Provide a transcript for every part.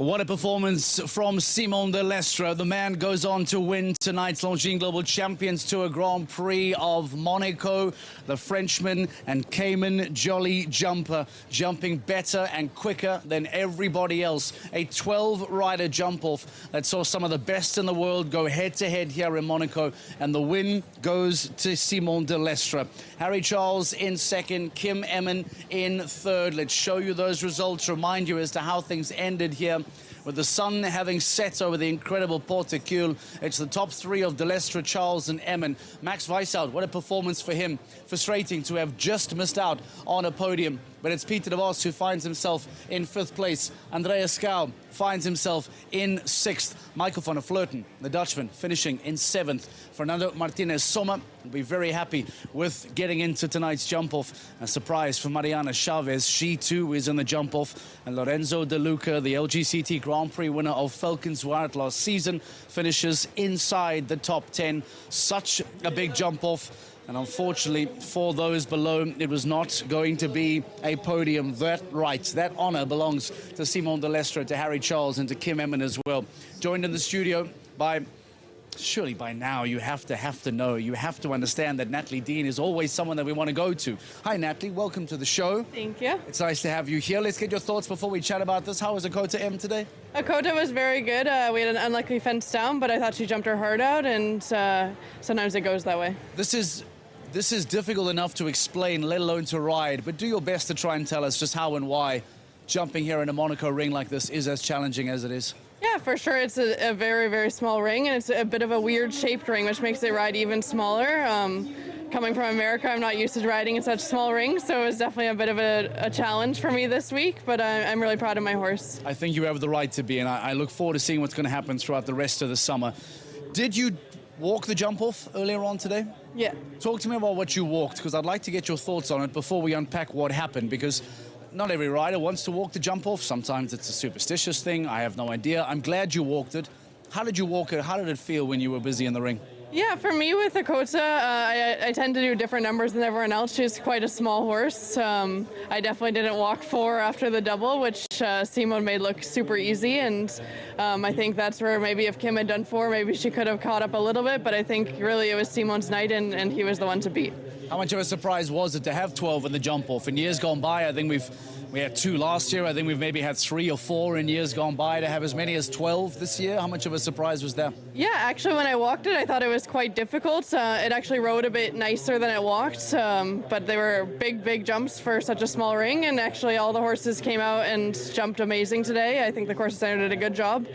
What a performance from Simon de Lestre. The man goes on to win tonight's Longines Global Champions Tour Grand Prix of Monaco. The Frenchman and Cayman jolly jumper, jumping better and quicker than everybody else. A 12-rider jump-off that saw some of the best in the world go head-to-head here in Monaco. And the win goes to Simon de Lestre. Harry Charles in second, Kim Emmen in third. Let's show you those results, remind you as to how things ended here. With the sun having set over the incredible Porticule, it's the top three of de Lestre, Charles and Emmen. Max Weishout, what a performance for him. Frustrating to have just missed out on a podium. But it's Peter de Vos who finds himself in fifth place. Andreas Schouw finds himself in sixth. Michael van der Vleuten, the Dutchman, finishing in seventh. Fernando Martinez Sommer will be very happy with getting into tonight's jump-off. A surprise for Mariana Chavez. She too is in the jump-off. And Lorenzo De Luca, the LGCT Grand Prix winner of Valkenswaard last season, finishes inside the top 10. Such a big jump-off. And unfortunately, for those below, it was not going to be a podium. That right, that honor belongs to Simon de Lestre, to Harry Charles, and to Kim Emmen as well. Joined in the studio by, surely by now, you have to know, you have to understand that Natalie Dean is always someone that we want to go to. Hi, Natalie. Welcome to the show. Thank you. It's nice to have you here. Let's get your thoughts before we chat about this. How was Akota M today? Akota was very good. We had an unlucky fence down, but I thought she jumped her heart out, and sometimes it goes that way. This is difficult enough to explain, let alone to ride, but do your best to try and tell us just how and why jumping here in a Monaco ring like this is as challenging as it is. Yeah, for sure. It's a very, very small ring, and it's a bit of a weird shaped ring, which makes it ride even smaller. Coming from America, I'm not used to riding in such small rings, so it was definitely a bit of a challenge for me this week, but I'm really proud of my horse. I think you have the right to be, and I look forward to seeing what's going to happen throughout the rest of the summer. Did you walk the jump-off earlier on today? Yeah. Talk to me about what you walked, because I'd like to get your thoughts on it before we unpack what happened, because not every rider wants to walk the jump-off. Sometimes it's a superstitious thing. I have no idea. I'm glad you walked it. How did you walk it? How did it feel when you were busy in the ring? Yeah, for me with Akota, I tend to do different numbers than everyone else. She's quite a small horse. I definitely didn't walk 4 after the double, which Simon made look super easy. And I think that's where maybe if Kim had done 4, maybe she could have caught up a little bit. But I think really it was Simon's night, and he was the one to beat. How much of a surprise was it to have 12 in the jump-off? In years gone by, I think we had 2 last year. I think we've maybe had 3 or 4 in years gone by. To have as many as 12 this year, how much of a surprise was that? Yeah, actually, when I walked it, I thought it was quite difficult. It actually rode a bit nicer than it walked, but they were big, big jumps for such a small ring, and actually all the horses came out and jumped amazing today. I think the course designer did a good job,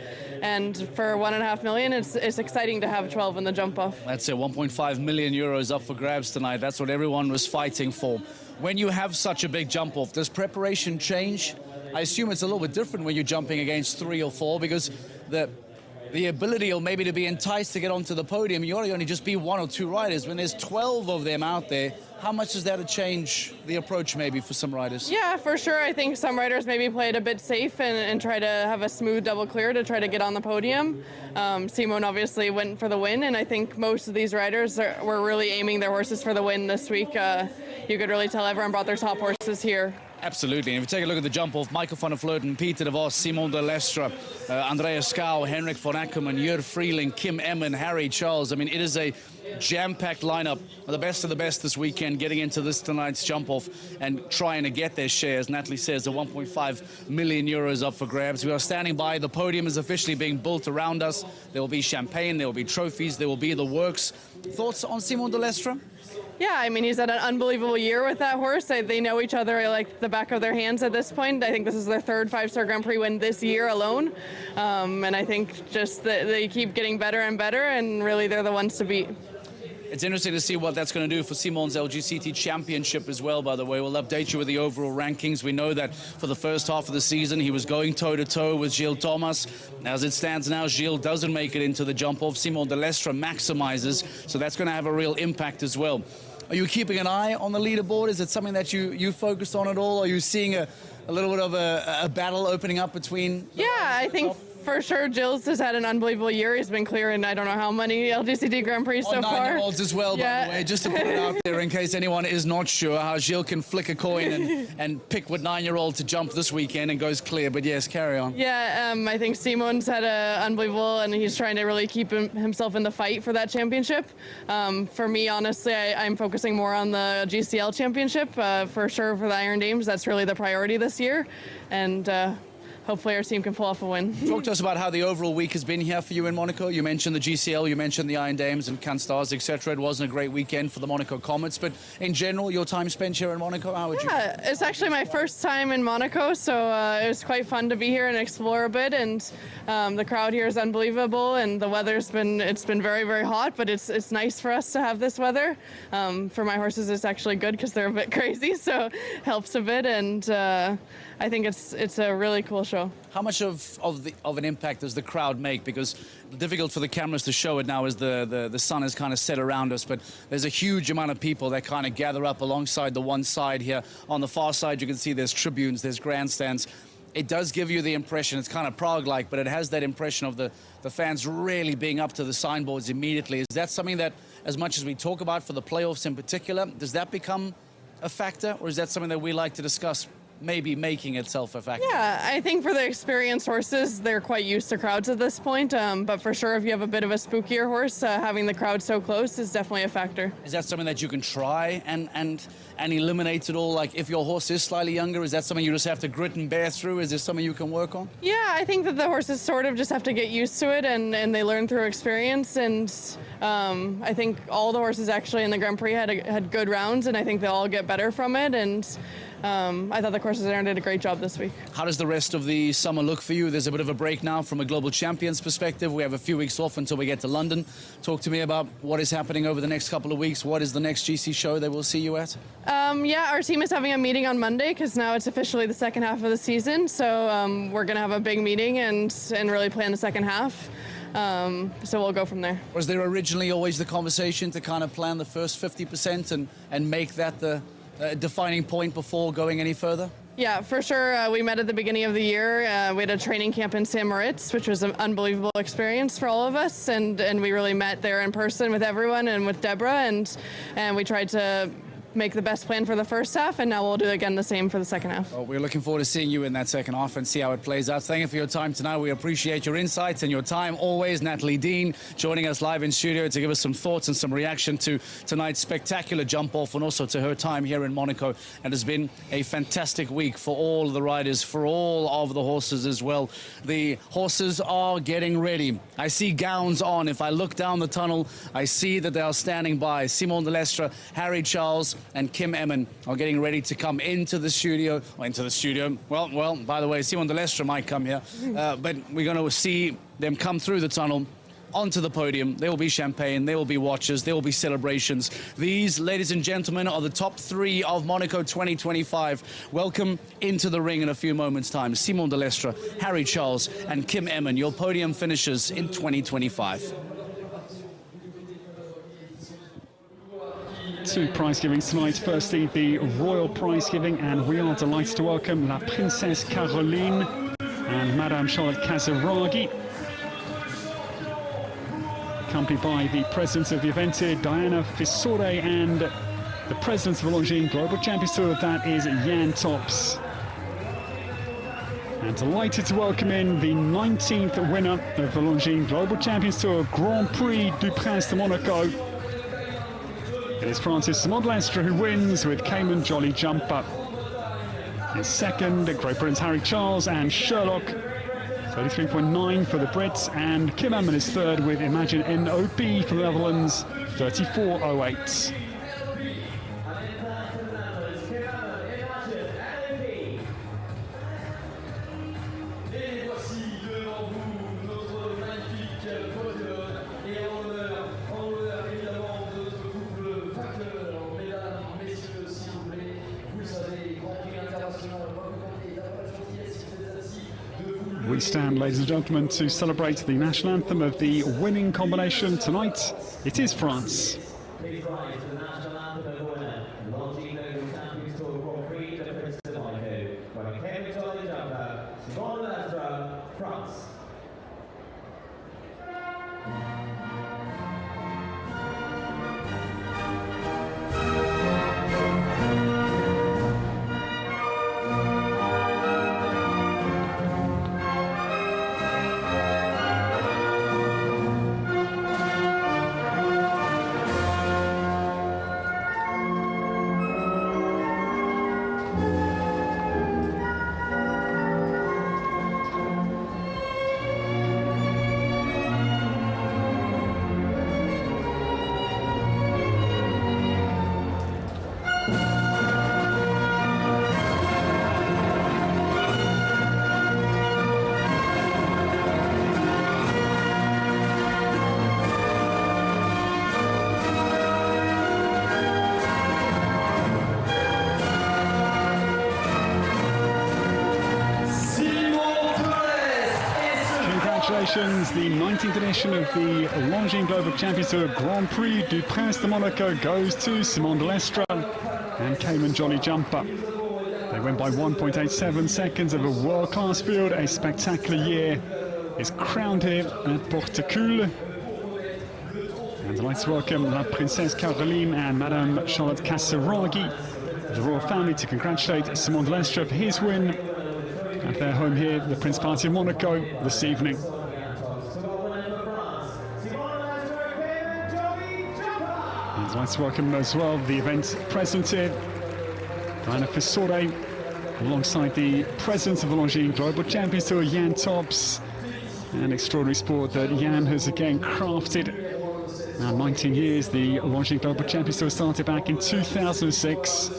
and for 1.5 million, it's exciting to have 12 in the jump-off. That's it, 1.5 million euros up for grabs tonight. That's what everyone was fighting for. When you have such a big jump-off, does preparation change? I assume it's a little bit different when you're jumping against 3 or 4, because the ability or maybe to be enticed to get onto the podium, you ought to only just be 1 or 2 riders. When there's 12 of them out there, how much does that change the approach maybe for some riders? Yeah, for sure. I think some riders maybe play it a bit safe and try to have a smooth double clear to try to get on the podium. Simon obviously went for the win, and I think most of these riders were really aiming their horses for the win this week. You could really tell everyone brought their top horses here. Absolutely. And if you take a look at the jump-off, Michael van der Vleuten, Peter de Vos, Simon de Lestre, Andreas Schouw, Henrik von Ackermann, Jur Freeling, Kim Emmen, Harry Charles. I mean, it is a jam-packed lineup of the best this weekend getting into this tonight's jump-off and trying to get their shares. Natalie says the 1.5 million euros up for grabs. We are standing by. The podium is officially being built around us. There will be champagne, there will be trophies, there will be the works. Thoughts on Simon de Lestre? Yeah, I mean, he's had an unbelievable year with that horse. They know each other like the back of their hands at this point. I think this is their 3rd 5-star Grand Prix win this year alone. And I think just that they keep getting better and better, and really they're the ones to beat. It's interesting to see what that's going to do for Simon's LGCT championship as well, by the way. We'll update you with the overall rankings. We know that for the first half of the season, he was going toe-to-toe with Gilles Thomas. As it stands now, Gilles doesn't make it into the jump-off. Simon de Lestre maximizes, so that's going to have a real impact as well. Are you keeping an eye on the leaderboard? Is it something that you focused on at all? Are you seeing a little bit of a battle opening up between? Yeah, I think For sure, Gilles has had an unbelievable year. He's been clear in I don't know how many LGCT Grand Prix so far. 9-year-olds as well, by the way, just to put it out there in case anyone is not sure how Gilles can flick a coin and pick what 9-year-old to jump this weekend and goes clear. But yes, carry on. Yeah, I think Simon's had a unbelievable, and he's trying to really keep himself in the fight for that championship. For me, honestly, I'm focusing more on the GCL championship for sure for the Iron Dames. That's really the priority this year, and hopefully our team can pull off a win. Talk to us about how the overall week has been here for you in Monaco. You mentioned the GCL, you mentioned the Iron Dames and Canstars, etc. It wasn't a great weekend for the Monaco Comets, but in general, your time spent here in Monaco, how would you? Yeah, it's actually my first time in Monaco, so it was quite fun to be here and explore a bit. And the crowd here is unbelievable, and the weather's been very, very hot, but it's nice for us to have this weather. For my horses, it's actually good because they're a bit crazy, so it helps a bit. And I think it's a really cool show. How much of an impact does the crowd make? Because difficult for the cameras to show it now as the sun is kind of set around us, but there's a huge amount of people that kind of gather up alongside the one side here. On the far side, you can see there's tribunes, there's grandstands. It does give you the impression, it's kind of Prague-like, but it has that impression of the fans really being up to the signboards immediately. Is that something that, as much as we talk about for the playoffs in particular, does that become a factor, or is that something that we like to discuss maybe making itself a factor? Yeah, I think for the experienced horses, they're quite used to crowds at this point. But for sure, if you have a bit of a spookier horse, having the crowd so close is definitely a factor. Is that something that you can try and eliminate it all? Like if your horse is slightly younger, is that something you just have to grit and bear through? Is this something you can work on? Yeah, I think that the horses sort of just have to get used to it, and they learn through experience. And I think all the horses actually in the Grand Prix had good rounds, and I think they'll all get better from it. And I thought the courses there did a great job this week. How does the rest of the summer look for you? There's a bit of a break now from a global champions perspective. We have a few weeks off until we get to London. Talk to me about what is happening over the next couple of weeks. What is the next GC show they will see you at? Yeah, our team is having a meeting on Monday because now it's officially the second half of the season. So we're going to have a big meeting and really plan the second half. So we'll go from there. Was there originally always the conversation to kind of plan the first 50% and make that the defining point before going any further? Yeah, for sure. We met at the beginning of the year. We had a training camp in St. Moritz, which was an unbelievable experience for all of us. And we really met there in person with everyone and with Deborah. And we tried to make the best plan for the first half, and now we'll do again the same for the second half. Well, we're looking forward to seeing you in that second half and see how it plays out. Thank you for your time tonight. We appreciate your insights and your time always. Natalie Dean joining us live in studio to give us some thoughts and some reaction to tonight's spectacular jump off and also to her time here in Monaco. And it's been a fantastic week for all the riders, for all of the horses as well. The horses are getting ready. I see gowns on. If I look down the tunnel, I see that they are standing by. Simon de Lestre, Harry Charles and Kim Emmen are getting ready to come into the studio. Well, by the way, Simon de Lestre might come here, but we're going to see them come through the tunnel onto the podium. There will be champagne, there will be watches, there will be celebrations. These, ladies and gentlemen, are the top three of Monaco 2025. Welcome into the ring in a few moments' time. Simon de Lestre, Harry Charles and Kim Emmen, your podium finishers in 2025. Two prize givings tonight. Firstly, the royal prize giving, and we are delighted to welcome La Princesse Caroline and Madame Charlotte Casiraghi, accompanied by the president of the event, Diana Fissore, and the president of the Longines Global Champions Tour, that is Jan Tops. And delighted to welcome in the 19th winner of the Longines Global Champions Tour Grand Prix du Prince de Monaco. It is Francis Simon de Lestre who wins, with Cayman Jolly Jumper in second. Great Britain's Harry Charles and Sherlock, 33.9 for the Brits, and Kim Emmen is third with Imagine NOB from the Netherlands, 34.08. We stand, ladies and gentlemen, to celebrate the national anthem of the winning combination tonight. It is France. Please rise to the national anthem of the winner, Longines Global Champions Tour Grand Prix de Prince de Monaco, by Cayman Jolly Jumper, Simon de Lestre, France. congratulations. The 19th edition of the Longines Global Champions Tour Grand Prix du Prince de Monaco goes to Simon de Lestre and Cayman Jolly Jumper. They win by 1.87 seconds of a world-class field. A spectacular year is crowned here at Porte-Cool. And I'd like to welcome La Princesse Caroline and Madame Charlotte Casseraghi, the royal family, to congratulate Simon de Lestre for his win at their home here, the Principality of Monaco, this evening. I'd like to welcome as well the event president here, Diana Fissore, alongside the president of the Longines Global Champions Tour, Jan Tops. An extraordinary sport that Jan has again crafted. Now 19 years, the Longines Global Champions Tour started back in 2006.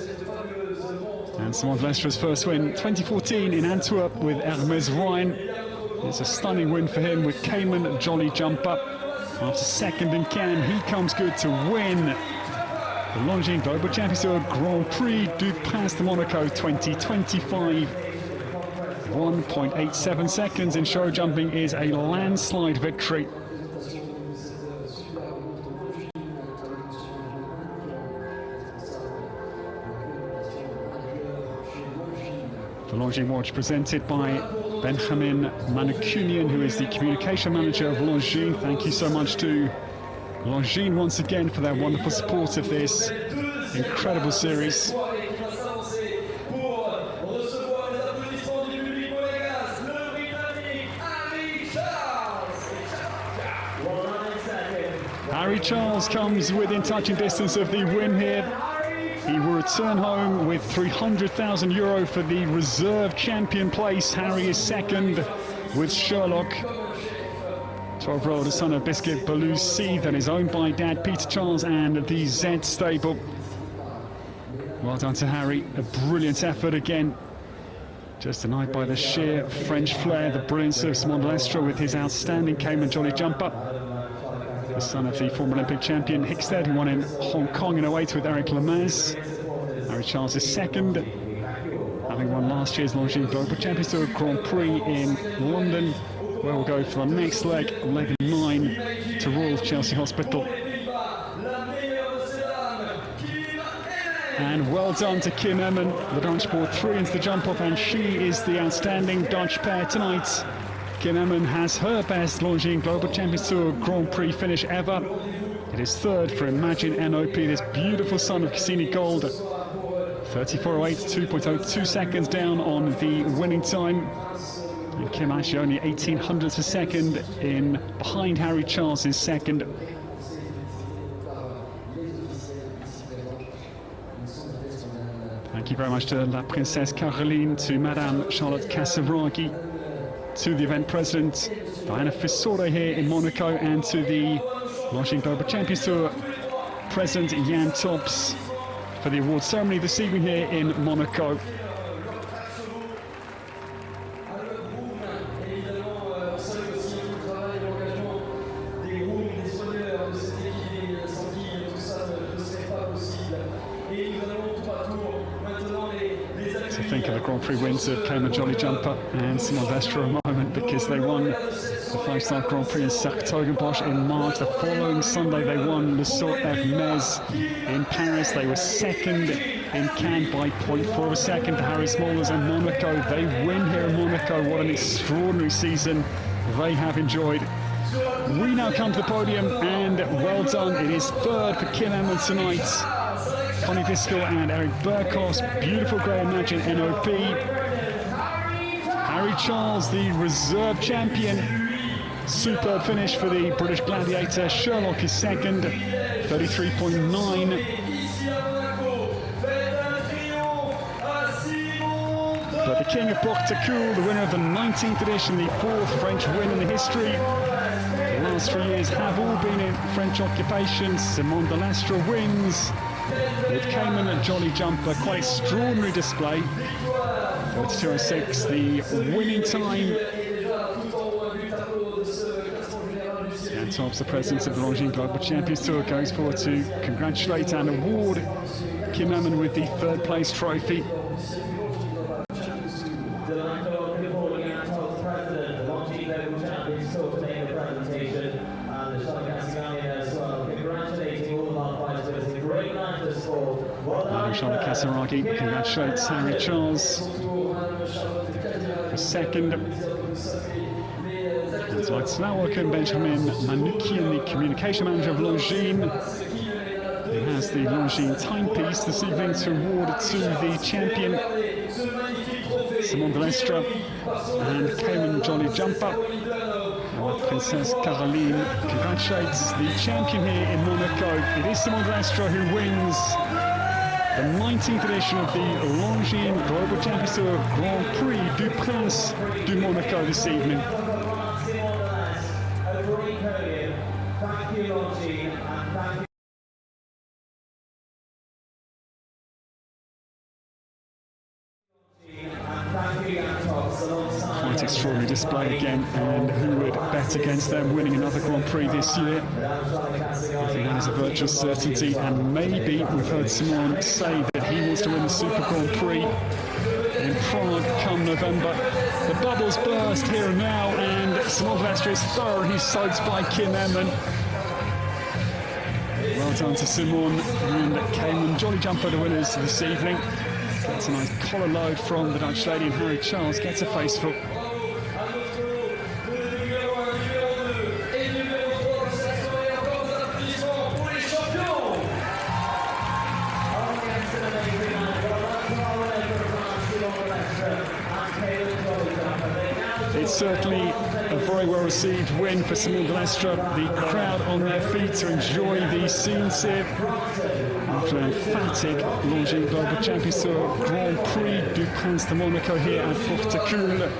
And Simon de Lestre's first win, 2014 in Antwerp with Hermes Ryan. It's a stunning win for him with Cayman Jolly Jumper. After second in Cannes, he comes good to win the Longines Global Champions Tour Grand Prix du Prince de Monaco 2025. 1.87 seconds in show jumping is a landslide victory. The Longines Watch presented by Benjamin Manukunian, who is the communication manager of Longines. Thank you so much to Longines once again for their wonderful support of this incredible series. Harry Charles comes within touching distance of the win here. He will return home with €300,000 for the reserve champion place. Harry is second with Sherlock, 12-year-old son of Biscuit Balusi, that is owned by Dad Peter Charles and the Z stable. Well done to Harry, a brilliant effort again. Just denied by the sheer French flair, the brilliance of Simon de Lestre with his outstanding Cayman Jolly Jumper. The son of the former Olympic champion Hickstead, who won in Hong Kong in 08 with Eric Lemaise. Harry Charles is second, having won last year's Longines Global Champions Tour Grand Prix in London, where we'll go for the next leg 9 to Royal Chelsea Hospital. And well done to Kim Emmen. The Dutch brought 3 into the jump-off, and she is the outstanding Dutch pair tonight. Kim Emmen has her best Longines Global Champions Tour Grand Prix finish ever. It is third for Imagine NOP, this beautiful son of Cassini Gold. 34.08, 2.02 seconds down on the winning time. And Kim actually only 1800ths of a second in behind Harry Charles in second. Thank you very much to La Princesse Caroline, to Madame Charlotte Casseraghi, to the event president Diana Fissore here in Monaco, and to the Longines Global Champions Tour president Jan Tops for the award ceremony this evening here in Monaco. Think of the Grand Prix wins of Cayman Jolly Jumper and Simon de Lestre a moment, because they won the 5-star Grand Prix in Sartogenbosch in March. The following Sunday they won Le Saut Hermes in Paris. They were second in Cannes by 0.4 of a second to Harry Smollers and Monaco. They win here in Monaco. What an extraordinary season they have enjoyed. We now come to the podium, and well done. It is third for Kim Emmen tonight. Connie Viskel and Eric Burkos, beautiful grey Imagine NOP. Harry Charles, the reserve champion. Superb finish for the British Gladiator. Sherlock is second, 33.9. But the king of Porte-Cool, the winner of the 19th edition, the 4th French win in the history. The last 3 years have all been in French occupation. Simon de Lestre wins with Cayman Jolly Jumper. Quite extraordinary display. 32.06, the winning time. And Tops, the president of the Longines Global Champions Tour, goes forward to congratulate and award Kim Emmen with the 3rd place trophy. The Monaco president, Longines Global Champions Tour to make the presentation. And Charles as well. Congratulating all of our fighters. It's a great night of sport. Well done. Charles Casaraghi congratulates Harry Charles for second. It's like to now welcome Benjamin Manoukian, the communication manager of Longines, who has the Longines timepiece this evening to award to the champion, Simon de Lestre, and Cayman Jolly Jumper. Princess Caroline congratulates the champion here in Monaco. It is Simon de Lestre who wins the 19th edition of the Longines Global Champions Tour Grand Prix du Prince du Monaco this evening. Thank you, Longines, and thank you. Quite extraordinary display again, and who would bet against them winning another Grand Prix this year? I think that is a virtual certainty, and maybe we've heard Simon say that he wants to win the Super Grand Prix in Prague come November. The bubbles burst here and now, and Simon de Lestre is thoroughly soaked by Kim Emmen. Well done to Simon and Cayman Jolly Jumper, the winners this evening. Gets a nice collar load from the Dutch lady, and Harry Charles gets a faceful. It's certainly a very well-received win for Simon de Lestre. The crowd on their feet to enjoy these scenes here after an emphatic Longines Global Champions Tour Grand Prix du Prince de Monaco here at Porte-Cool. It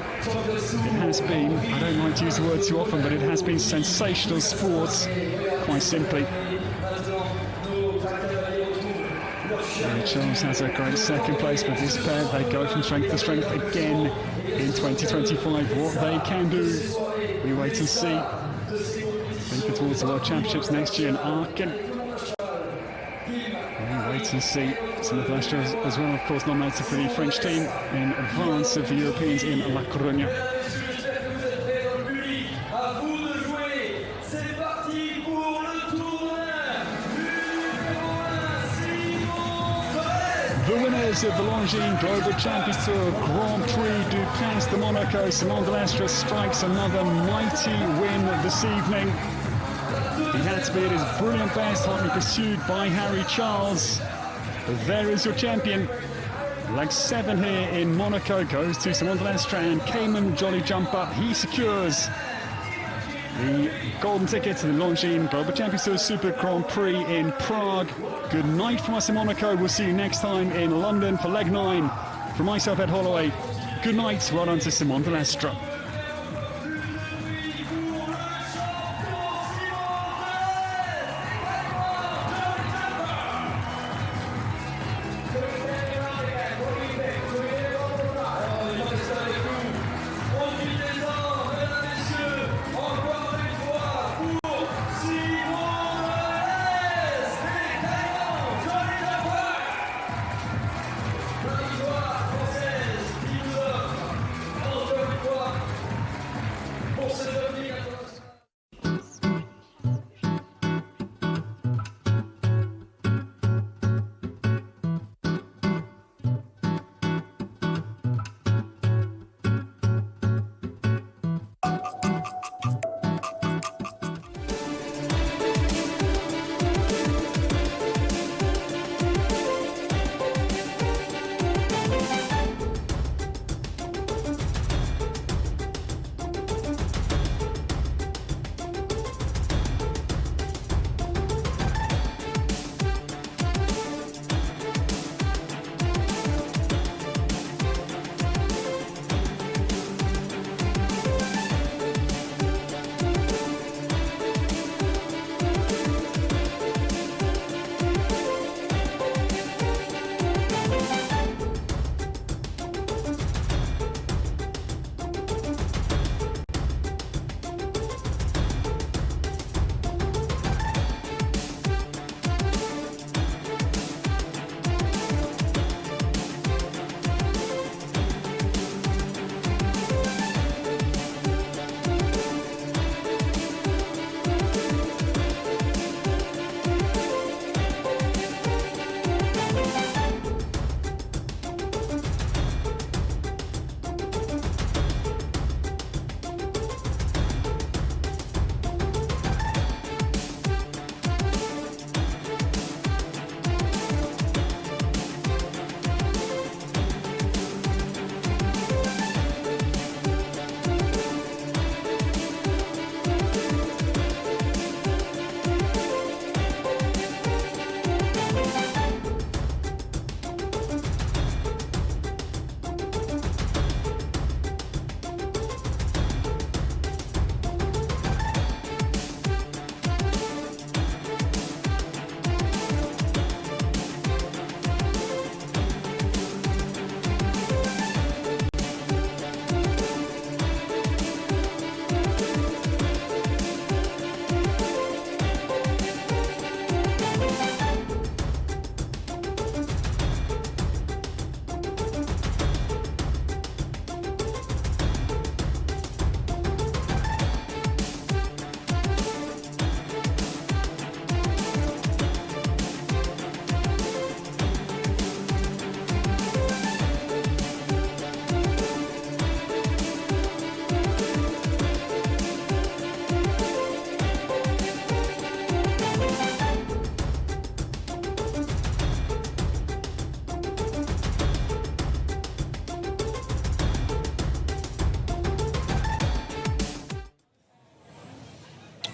has been, I don't like to use the word too often, but it has been sensational sports, quite simply. And Charles has a great second place, but this pair, they go from strength to strength again in 2025. What they can do, we wait and see. Thinking towards the World Championships next year in Aachen. We wait and see. Simon de Lestre as well, of course, nominated for the French team in advance of the Europeans in La Coruña. The winners of the Longines Global Champions Tour Grand Prix du Prince de Monaco. Simon de Lestre strikes another mighty win this evening. He had to be at his brilliant best, hotly pursued by Harry Charles. But there is your champion. Leg 7 here in Monaco goes to Simon de Lestre, and Cayman Jolly Jumper. He secures the golden ticket to the Longines Global Champions Tour Super Grand Prix in Prague. Good night from us in Monaco. We'll see you next time in London for leg 9. From myself, Ed Holloway, good night. Well done to Simon de Lestre.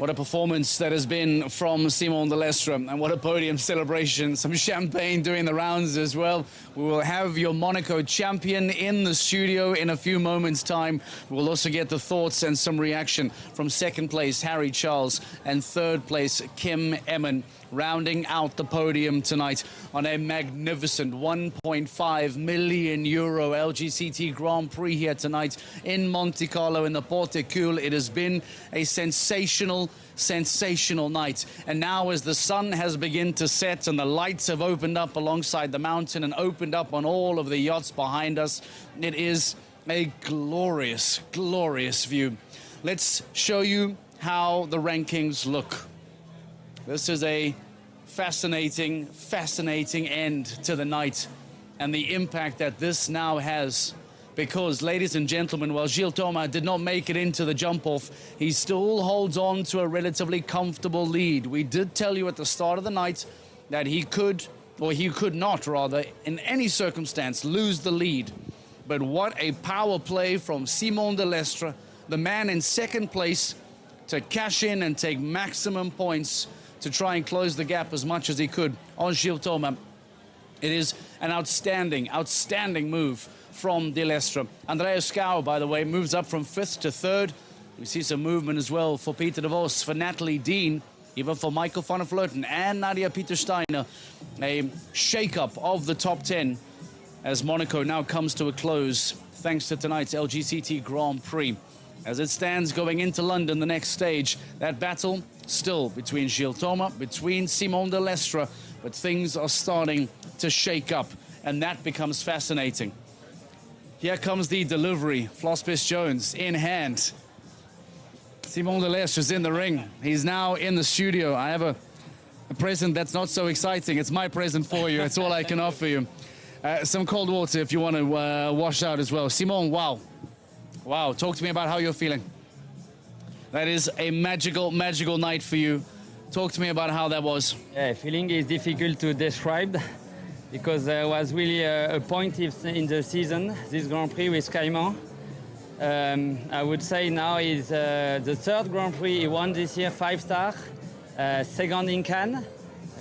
What a performance that has been from Simon de Lestre, and what a podium celebration. Some champagne doing the rounds as well. We will have your Monaco champion in the studio in a few moments' time. We'll also get the thoughts and some reaction from second place Harry Charles and third place Kim Emmen, rounding out the podium tonight on a magnificent 1.5 million euro LGCT Grand Prix here tonight in Monte Carlo in the Porte-Cule. It has been a sensational night. And now as the sun has begun to set and the lights have opened up alongside the mountain and opened up on all of the yachts behind us, it is a glorious, glorious view. Let's show you how the rankings look. This is a fascinating end to the night and the impact that this now has. Because, ladies and gentlemen, while Gilles Thomas did not make it into the jump-off, he still holds on to a relatively comfortable lead. We did tell you at the start of the night that he could, or he could not, rather, in any circumstance, lose the lead. But what a power play from Simon de Lestre, the man in second place, to cash in and take maximum points to try and close the gap as much as he could on Gilles Thomas. It is an outstanding move from de Lestre. Andreas Schouw, by the way, moves up from 5th to 3rd. We see some movement as well for Peter de Vos, for Natalie Dean, even for Michael van der Vleuten and Nadia Pieter-Steiner. A shake-up of the top 10 as Monaco now comes to a close thanks to tonight's LGCT Grand Prix. As it stands going into London, the next stage, that battle still between Gilles Thomas, between Simon de Lestre, but things are starting to shake up, and that becomes fascinating. Here comes the delivery, Flospis Jones in hand. Simon de Lestre is in the ring. He's now in the studio. I have a present that's not so exciting. It's my present for you. It's all I can offer you. Some cold water if you want to wash out as well. Simon, wow. Wow, talk to me about how you're feeling. That is a magical night for you. Talk to me about how that was. Yeah, feeling is difficult to describe because there was really a point in the season, this Grand Prix with Cayman. I would say now is the third Grand Prix he won this year, 5-star. Second in Cannes,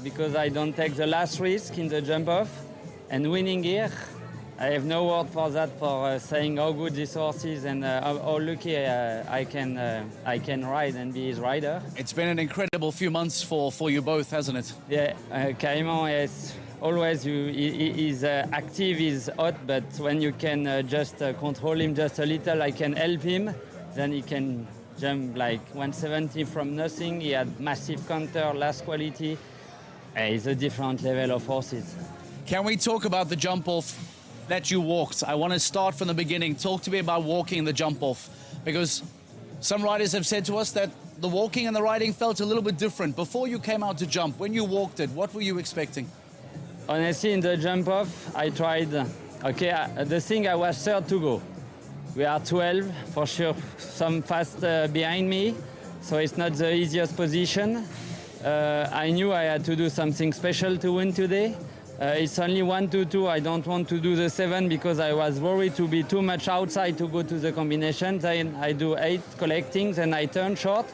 because I don't take the last risk in the jump-off. And winning here, I have no word for that, for saying how good this horse is and how lucky I can ride and be his rider. It's been an incredible few months for you both, hasn't it? Yeah, Cayman is always, he's active, he's hot, but when you can just control him just a little, I can help him, then he can jump like 170 from nothing. He had massive counter, last quality. He's a different level of horses. Can we talk about the jump-off that you walked? I want to start from the beginning. Talk to me about walking the jump-off, because some riders have said to us that the walking and the riding felt a little bit different. Before you came out to jump, when you walked it, what were you expecting? Honestly, in the jump-off, I tried, the thing I was third to go. We are 12, for sure, some fast behind me, so it's not the easiest position. I knew I had to do something special to win today. It's only 1-2. I don't want to do the 7 because I was worried to be too much outside to go to the combination. Then I do 8 collecting, then I turn short.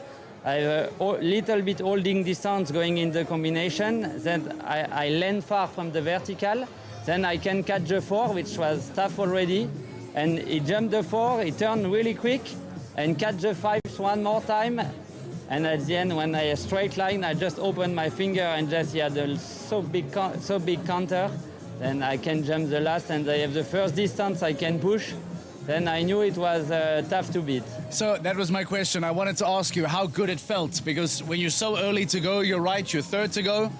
I have a little bit holding distance going in the combination. Then I land far from the vertical. Then I can catch the 4, which was tough already. And he jumped the 4, he turned really quick and catch the 5 one more time. And at the end, when I straight line, I just opened my finger and just he had a so big counter. Then I can jump the last and I have the first distance I can push. Then I knew it was tough to beat. So that was my question. I wanted to ask you how good it felt, because when you're so early to go, you're right, you're third to go.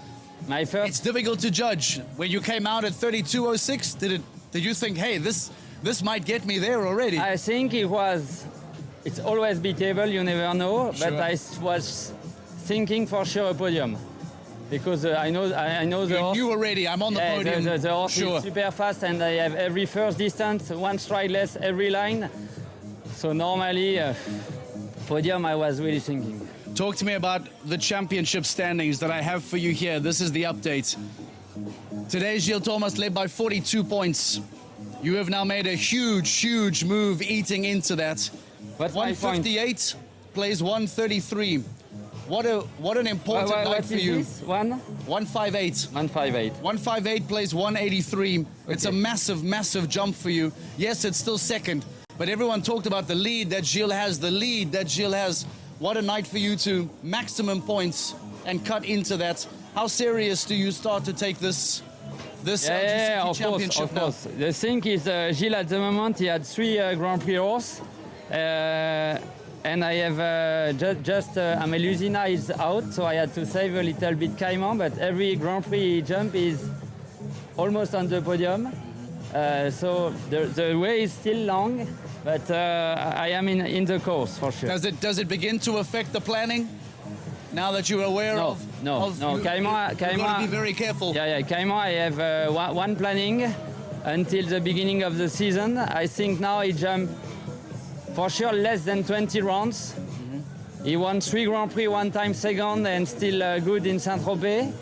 It's difficult to judge. When you came out at 32.06, did you think, hey, this might get me there already? I think it's always beatable, you never know, sure. But I was thinking for sure a podium. Because I know the horse. You were ready, I'm on the podium. The horse is super fast and I have every first distance, 1 stride less every line. So normally, podium I was really thinking. Talk to me about the championship standings that I have for you here. This is the update. Today, Gilles Thomas led by 42 points. You have now made a huge move eating into that. But 158 plays 133. What an important night what for is you. this? 158. 158. 158 plays 183. It's a massive, massive jump for you. Yes, it's still second, but everyone talked about the lead that Gilles has. What a night for you to maximum points and cut into that. How serious do you start to take this LGCT of championship now? course. The thing is, Gilles at the moment, he had 3 Grand Prix horse. And I have Amelusina is out, so I had to save a little bit Cayman, but every Grand Prix jump is almost on the podium. So the way is still long, but I am in the course for sure. Does it begin to affect the planning? Now that you're aware No. Cayman, you've got to be very careful. Yeah, Cayman, I have one planning until the beginning of the season. I think now he jumped for sure less than 20 rounds. He won 3 Grand Prix, 1 time second, and still good in Saint-Tropez.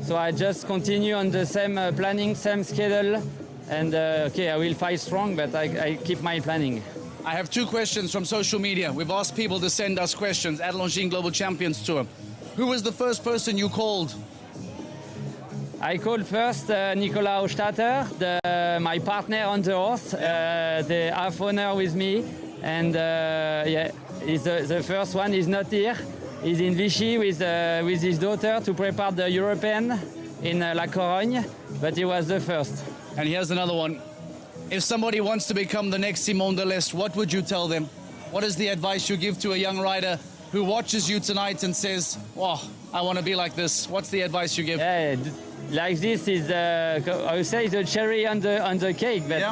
So I just continue on the same planning, same schedule, and okay, I will fight strong, but I keep my planning. I have 2 questions from social media. We've asked people to send us questions at Longines Global Champions Tour. Who was the first person you called? I called first Nicolas Hochstatter, my partner on the horse, the half owner with me, and yeah, he's the first one. He's not here. He's in Vichy with his daughter to prepare the European in La Corogne, but he was the first. And here's another one. If somebody wants to become the next Simon Delestre, what would you tell them? What is the advice you give to a young rider who watches you tonight and says, "Wow, I want to be like this"? What's the advice you give? Yeah, like this is, I would say, the cherry on the cake, but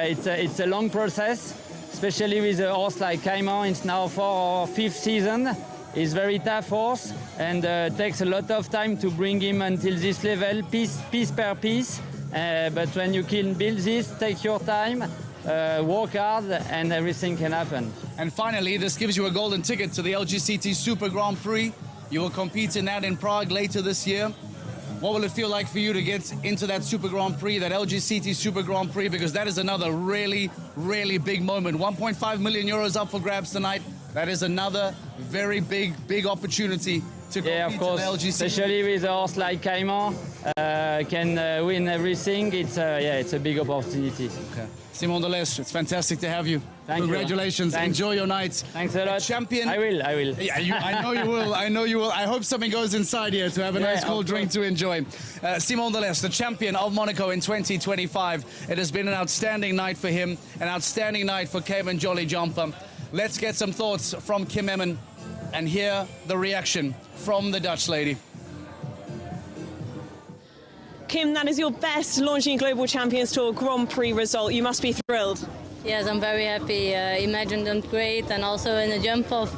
it's a long process, especially with a horse like Cayman. It's now 4th or 5th season. He's very tough horse and takes a lot of time to bring him until this level, piece per piece. But when you can build this, take your time, work hard, and everything can happen. And finally, this gives you a golden ticket to the LGCT Super Grand Prix. You will compete in that in Prague later this year. What will it feel like for you to get into that Super Grand Prix, that LGCT Super Grand Prix? Because that is another really, really big moment. 1.5 million euros up for grabs tonight. That is another very big opportunity to compete of course, in the LGCT. especially with a horse like Cayman, can win everything. It's a big opportunity. Okay. Simon Delestre, it's fantastic to have you. Thank you. Congratulations. Thanks. Enjoy your night. Thanks a lot. Champion. I will. Yeah, I know you will. I know you will. I hope something goes inside here to have a nice cold drink to enjoy. Simon Delestre, the champion of Monaco in 2025. It has been an outstanding night for him, an outstanding night for Cayman Jolly Jumper. Let's get some thoughts from Kim Emmen and hear the reaction from the Dutch lady. Kim, that is your best Longines Global Champions Tour Grand Prix result. You must be thrilled. Yes, I'm very happy. Imagine done great, and also in a jump of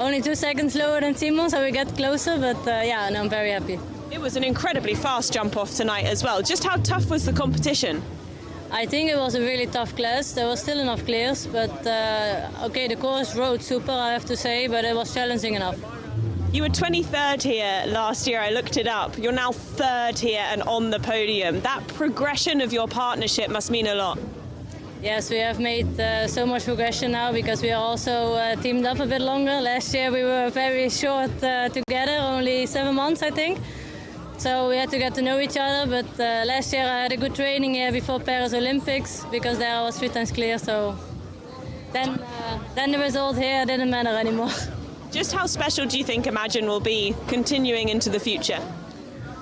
only 2 seconds lower than Simon, so we get closer, but yeah, and I'm very happy. It was an incredibly fast jump off tonight as well. Just how tough was the competition? I think it was a really tough class. There was still enough clears, but okay, the course rode super, I have to say, but it was challenging enough. You were 23rd here last year, I looked it up. You're now 3rd here and on the podium. That progression of your partnership must mean a lot. Yes, we have made so much progression now because we are also teamed up a bit longer. Last year we were very short together, only 7 months I think. So we had to get to know each other, but last year I had a good training here before Paris Olympics because there I was 3 times clear, so then the result here didn't matter anymore. Just how special do you think Imagine will be continuing into the future?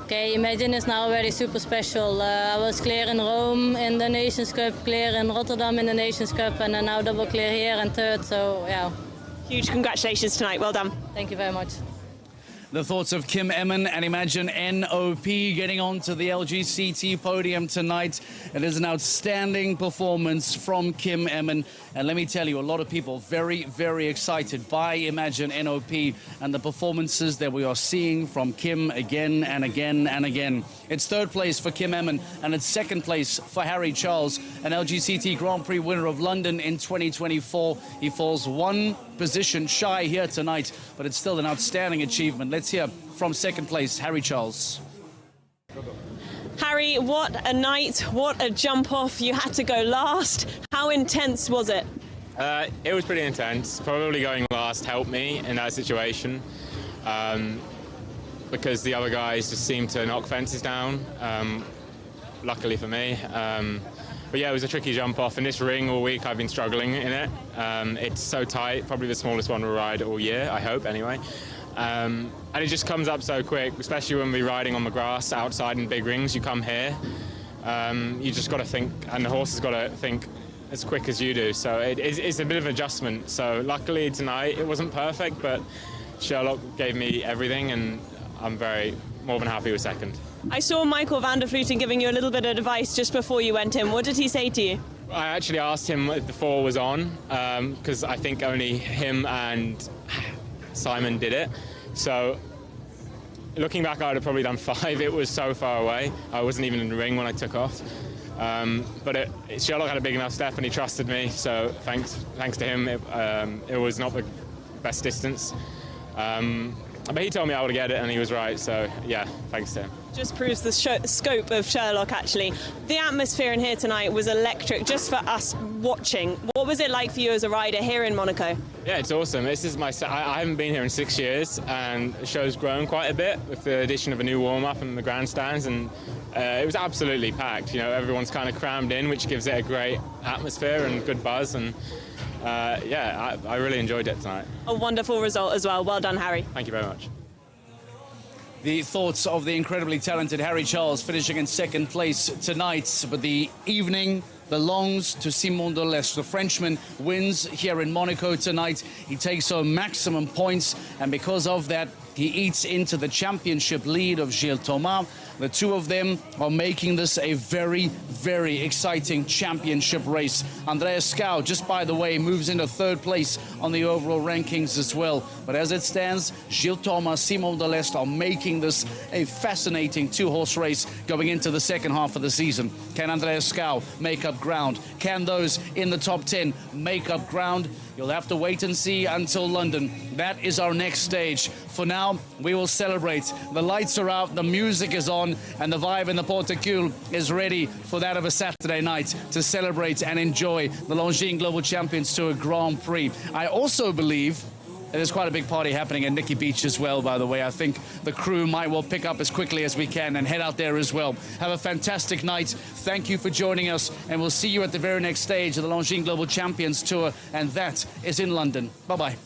Okay, Imagine is now already super special. I was clear in Rome in the Nations Cup, clear in Rotterdam in the Nations Cup, and then now double clear here and 3rd, so yeah. Huge congratulations tonight, well done. Thank you very much. The thoughts of Kim Emmen and Imagine NOP getting onto the LGCT podium tonight. It is an outstanding performance from Kim Emmen. And let me tell you, a lot of people very excited by Imagine NOP and the performances that we are seeing from Kim again and again and again. It's 3rd place for Kim Emmen and it's 2nd place for Harry Charles, an LGCT Grand Prix winner of London in 2024. He falls 1 position shy here tonight, but it's still an outstanding achievement. Let's hear from 2nd place, Harry Charles. Harry, what a night, what a jump off. You had to go last. How intense was it? It was pretty intense. Probably going last helped me in that situation because the other guys just seemed to knock fences down, luckily for me. But yeah, it was a tricky jump off. In this ring all week I've been struggling in it. It's so tight, probably the smallest one we'll ride all year, I hope anyway. And it just comes up so quick, especially when we're riding on the grass outside in big rings. You come here, you just got to think, and the horse has got to think as quick as you do. So it's a bit of an adjustment. So luckily tonight it wasn't perfect, but Sherlock gave me everything, and I'm more than happy with second. I saw Michael van der Vleuten giving you a little bit of advice just before you went in. What did he say to you? I actually asked him if the 4 was on, because I think only him and Simon did it. So looking back, I would have probably done 5. It was so far away. I wasn't even in the ring when I took off. But Sherlock had a big enough step and he trusted me, so thanks to him. It was not the best distance. But he told me I would get it, and he was right, so yeah, thanks to him. Just proves the scope of Sherlock, actually. The atmosphere in here tonight was electric, just for us watching. What was it like for you as a rider here in Monaco? Yeah, it's awesome. This is I haven't been here in 6 years, and the show's grown quite a bit with the addition of a new warm-up and the grandstands, and it was absolutely packed. You know, everyone's kind of crammed in, which gives it a great atmosphere and good buzz, and yeah, I really enjoyed it tonight. A wonderful result as well. Well done, Harry. Thank you very much. The thoughts of the incredibly talented Harry Charles finishing in second place tonight. But the evening belongs to Simon de Lestre. The Frenchman wins here in Monaco tonight. He takes home maximum points, and because of that, he eats into the championship lead of Gilles Thomas. The two of them are making this a very, very exciting championship race. Andreas Scow, just by the way, moves into third place on the overall rankings as well. But as it stands, Gilles Thomas, Simon de Lestre are making this a fascinating two-horse race going into the second half of the season. Can Andreas Scow make up ground? Can those in the top 10 make up ground? You'll have to wait and see until London. That is our next stage. For now, we will celebrate. The lights are out, the music is on, and the vibe in the Porticule is ready for that of a Saturday night to celebrate and enjoy the Longines Global Champions Tour Grand Prix. I also believe there's quite a big party happening at Nikki Beach as well, by the way. I think the crew might well pick up as quickly as we can and head out there as well. Have a fantastic night. Thank you for joining us, and we'll see you at the very next stage of the Longines Global Champions Tour, and that is in London. Bye-bye.